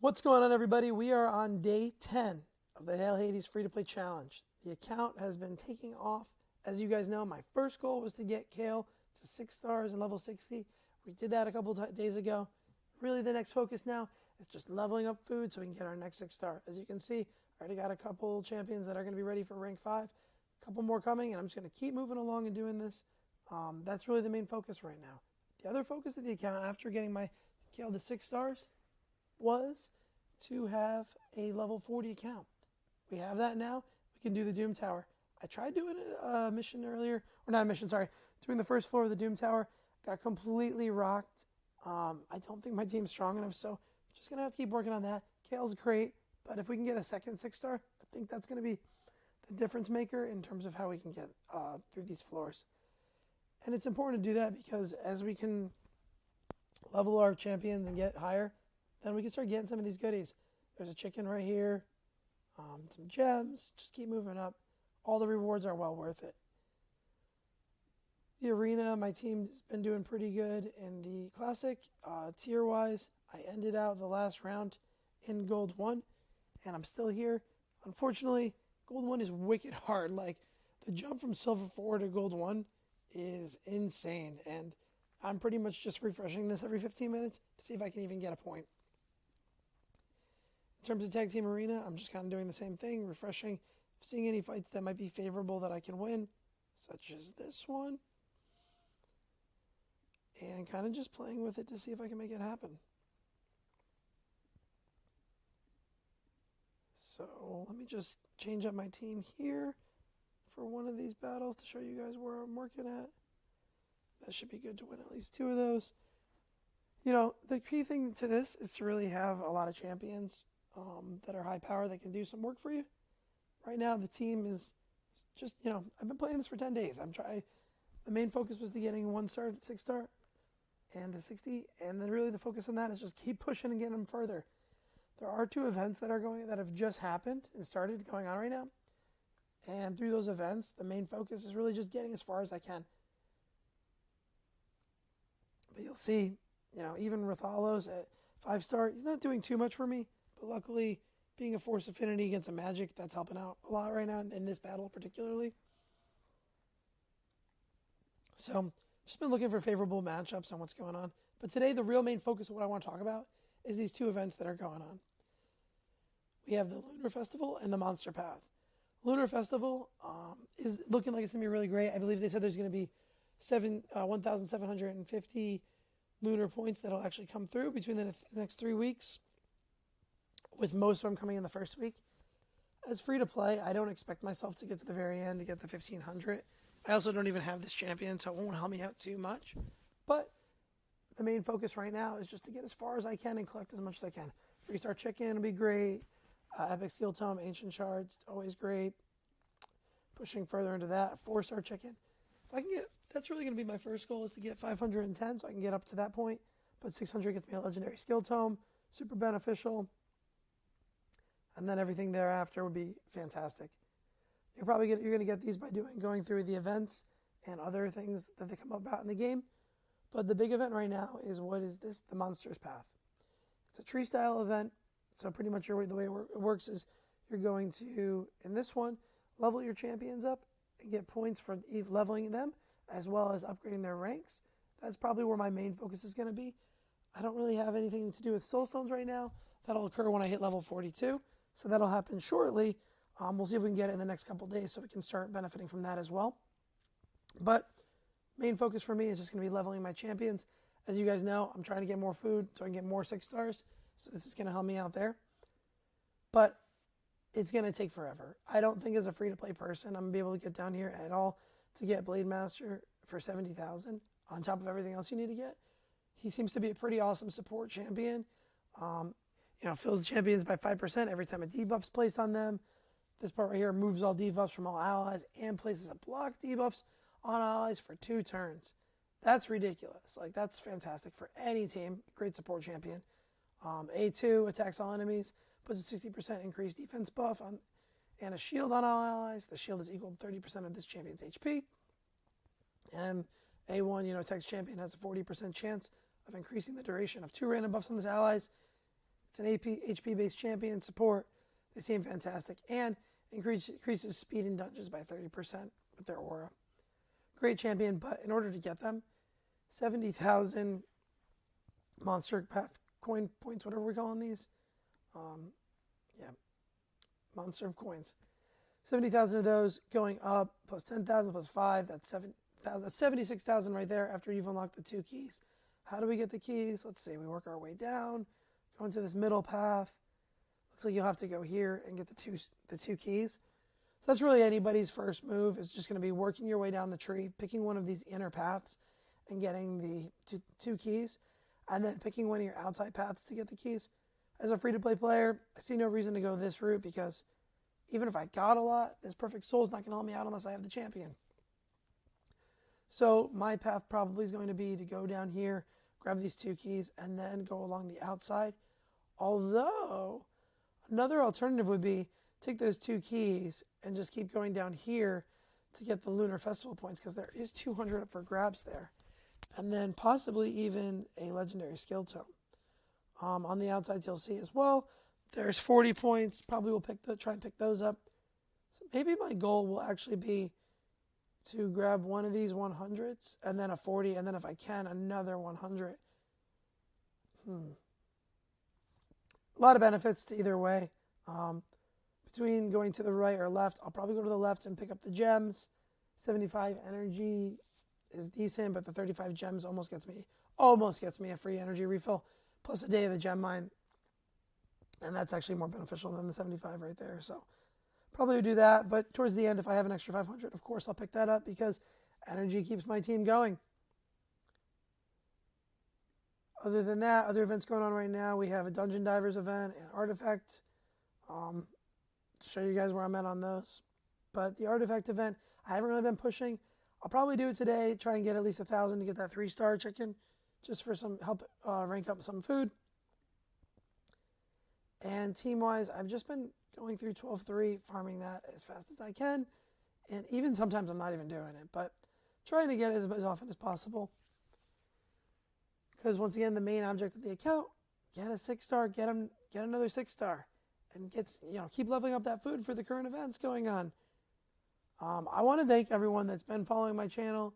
What's going on, everybody? We are on day 10 of the Hail Hades free-to-play challenge. The account has been taking off. As you guys know, my first goal was to get Kale to 6 stars and level 60. We did that a couple days ago. Really, the next focus now is just leveling up food so we can get our next 6 star. As you can see, I already got a couple champions that are going to be ready for rank 5. A couple more coming, and I'm just going to keep moving along and doing this. That's really the main focus right now. The other focus of the account after getting my Kale to 6 stars was to have a level 40 account. We have that now. We can do the Doom Tower. I tried doing a mission earlier, or not a mission, sorry, doing the first floor of the Doom Tower. Got completely rocked. I don't think my team's strong enough, so just going to have to keep working on that. Kale's great, but if we can get a second 6 star, I think that's going to be the difference maker in terms of how we can get through these floors. And it's important to do that because as we can level our champions and get higher, then we can start getting some of these goodies. There's a chicken right here, some gems, just keep moving up. All the rewards are well worth it. The arena, my team's been doing pretty good in the classic. Tier-wise, I ended out the last round in Gold 1, and I'm still here. Unfortunately, Gold 1 is wicked hard. Like, the jump from Silver 4 to Gold 1 is insane, and I'm pretty much just refreshing this every 15 minutes to see if I can even get a point. In terms of Tag Team Arena, I'm just kind of doing the same thing, refreshing, seeing any fights that might be favorable that I can win, such as this one, and kind of just playing with it to see if I can make it happen. So let me just change up my team here for one of these battles to show you guys where I'm working at. That should be good to win at least 2 of those. You know, the key thing to this is to really have a lot of champions that are high power that can do some work for you. Right now, the team is just, I've been playing this for 10 days. The main focus was to getting 1 star, 6 star, and to 60. And then really the focus on that is just keep pushing and getting them further. There are 2 events that have just happened and started going on right now. And through those events, the main focus is really just getting as far as I can. But you'll see, even Rathalos at 5 star, he's not doing too much for me. But luckily, being a Force Affinity against a Magic, that's helping out a lot right now in this battle particularly. So, just been looking for favorable matchups on what's going on. But today, the real main focus of what I want to talk about is these 2 events that are going on. We have the Lunar Festival and the Monster Path. Lunar Festival is looking like it's going to be really great. I believe they said there's going to be 1,750 lunar points that'll actually come through between the next 3 weeks, with most of them coming in the first week. As free to play, I don't expect myself to get to the very end to get the 1,500. I also don't even have this champion, so it won't help me out too much. But the main focus right now is just to get as far as I can and collect as much as I can. 3-star chicken will be great. Epic Steel Tome, Ancient Shards, always great. Pushing further into that, 4-star chicken. If I can get, that's really going to be my first goal, is to get 510, so I can get up to that point. But 600 gets me a Legendary Steel Tome, super beneficial. And then everything thereafter would be fantastic. You're going to get these by going through the events and other things that they come about in the game. But the big event right now is the Monsters Path. It's a tree style event. So pretty much the way it works is you're going to, in this one, level your champions up and get points for leveling them as well as upgrading their ranks. That's probably where my main focus is going to be. I don't really have anything to do with Soulstones right now. That'll occur when I hit level 42. So that'll happen shortly. We'll see if we can get it in the next couple days so we can start benefiting from that as well. But main focus for me is just going to be leveling my champions. As you guys know, I'm trying to get more food so I can get more 6 stars. So this is going to help me out there. But it's going to take forever. I don't think as a free-to-play person I'm going to be able to get down here at all to get Blade Master for 70,000 on top of everything else you need to get. He seems to be a pretty awesome support champion. Fills the champions by 5% every time a debuff's placed on them. This part right here removes all debuffs from all allies and places a block debuffs on allies for 2 turns. That's ridiculous. Like, that's fantastic for any team. Great support champion. A2 attacks all enemies, puts a 60% increased defense buff on, and a shield on all allies. The shield is equal to 30% of this champion's HP. And A1, text champion has a 40% chance of increasing the duration of 2 random buffs on his allies. It's an HP-based champion support. They seem fantastic. And increases speed in dungeons by 30% with their aura. Great champion, but in order to get them, 70,000 monster path coin points, whatever we're calling these. Monster of coins. 70,000 of those going up, plus 10,000 plus 5, that's 7,000. That's 76,000 right there after you've unlocked the 2 keys. How do we get the keys? Let's see. We work our way down, go into this middle path. Looks like you'll have to go here and get the two keys. So that's really anybody's first move. It's just going to be working your way down the tree, picking one of these inner paths and getting the two keys, and then picking one of your outside paths to get the keys. As a free-to-play player, I see no reason to go this route because even if I got a lot, this Perfect Soul is not going to help me out unless I have the champion. So my path probably is going to be to go down here, grab these 2 keys, and then go along the outside. Although, another alternative would be take those 2 keys and just keep going down here to get the Lunar Festival points, because there is 200 up for grabs there. And then possibly even a legendary skill tome. On the outside, you'll see as well, there's 40 points. Probably will try and pick those up. So maybe my goal will actually be to grab one of these 100s and then a 40, and then if I can, another 100. A lot of benefits to either way. Between going to the right or left, I'll probably go to the left and pick up the gems. 75 energy is decent, but the 35 gems almost gets me a free energy refill, plus a day of the gem mine. And that's actually more beneficial than the 75 right there. So probably would do that. But towards the end, if I have an extra 500, of course, I'll pick that up because energy keeps my team going. Other than that, other events going on right now, we have a Dungeon Divers event and Artifact. Show you guys where I'm at on those. But the Artifact event, I haven't really been pushing. I'll probably do it today, try and get at least 1,000 to get that 3-star chicken, just for some help rank up some food. And team-wise, I've just been going through 12-3, farming that as fast as I can. And even sometimes I'm not even doing it, but trying to get it as often as possible. Because once again, the main object of the account, get a 6-star, get another 6-star. And keep leveling up that food for the current events going on. I want to thank everyone that's been following my channel.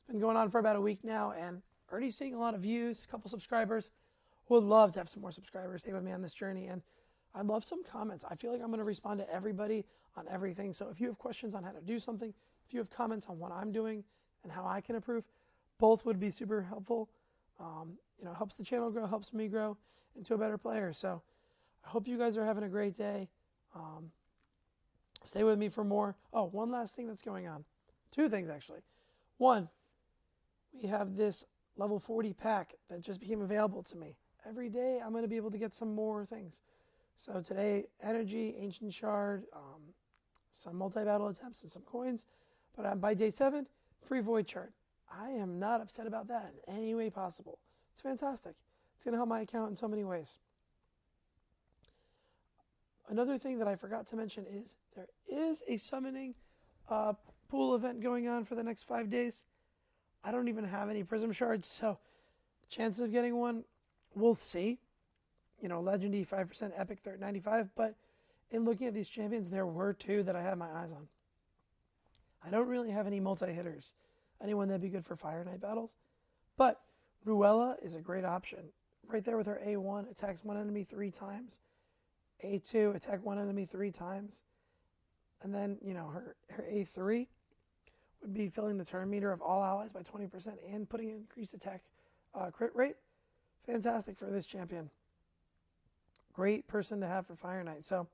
It's been going on for about a week now, and already seeing a lot of views, a couple subscribers. Would love to have some more subscribers stay with me on this journey, and I'd love some comments. I feel like I'm going to respond to everybody on everything. So if you have questions on how to do something, if you have comments on what I'm doing and how I can improve, both would be super helpful. Helps the channel grow, helps me grow into a better player. So I hope you guys are having a great day. Stay with me for more. Oh, one last thing that's going on. 2 things, actually. One, we have this level 40 pack that just became available to me. Every day, I'm going to be able to get some more things. So today, energy, ancient shard, some multi-battle attempts, and some coins. But by day 7, free void shard. I am not upset about that in any way possible. It's fantastic. It's going to help my account in so many ways. Another thing that I forgot to mention is there is a summoning pool event going on for the next 5 days. I don't even have any prism shards, so the chances of getting one, we'll see. Legendary 5%, epic 95, but in looking at these champions, there were 2 that I had my eyes on. I don't really have any multi-hitters, anyone that'd be good for Fire Knight battles, but Ruella is a great option. Right there with her A1, attacks one enemy 3 times. A2, attack one enemy 3 times. And then, her A3 would be filling the turn meter of all allies by 20% and putting an increased attack crit rate. Fantastic for this champion. Great person to have for Fire Knight. So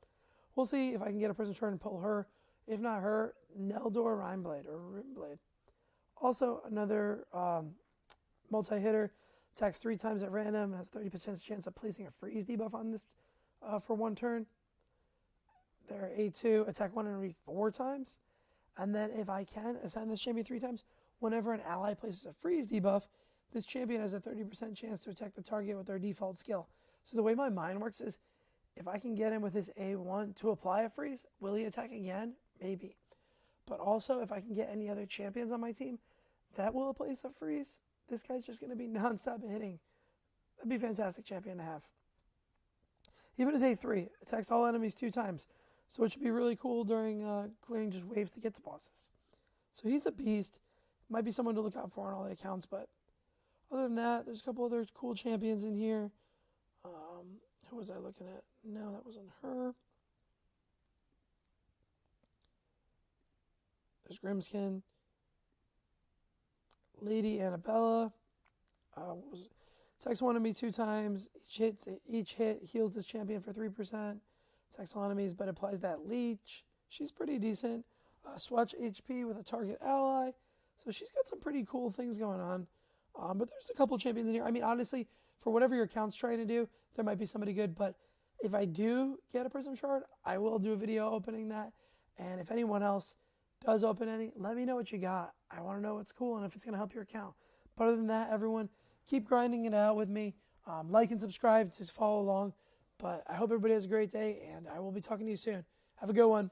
we'll see if I can get a prism shard and pull her. If not her, Neldor Rhineblade or Rimblade. Also, another multi-hitter, attacks 3 times at random, has 30% chance of placing a freeze debuff on this for 1 turn. Their A2, attack 1 enemy 4 times. And then if I can, assign this champion 3 times. Whenever an ally places a freeze debuff, this champion has a 30% chance to attack the target with their default skill. So the way my mind works is, if I can get him with his A1 to apply a freeze, will he attack again? Maybe. But also, if I can get any other champions on my team that will place a freeze, this guy's just going to be nonstop hitting. That'd be a fantastic champion to have. Even his A3 attacks all enemies 2 times. So it should be really cool during clearing just waves to get to bosses. So he's a beast. Might be someone to look out for on all the accounts, but other than that, there's a couple other cool champions in here. Who was I looking at? No, that wasn't her. There's Grimskin. Lady Annabella. Attacks one enemy 2 times. Each hit heals this champion for 3%. Attacks all enemies, but applies that leech. She's pretty decent. Swatch HP with a target ally. So she's got some pretty cool things going on. But there's a couple champions in here. I mean, honestly, for whatever your account's trying to do, there might be somebody good. But if I do get a Prism Shard, I will do a video opening that. And if anyone else does open any, let me know what you got. I want to know what's cool and if it's going to help your account. But other than that, everyone, keep grinding it out with me. Like and subscribe to follow along. But I hope everybody has a great day, and I will be talking to you soon. Have a good one.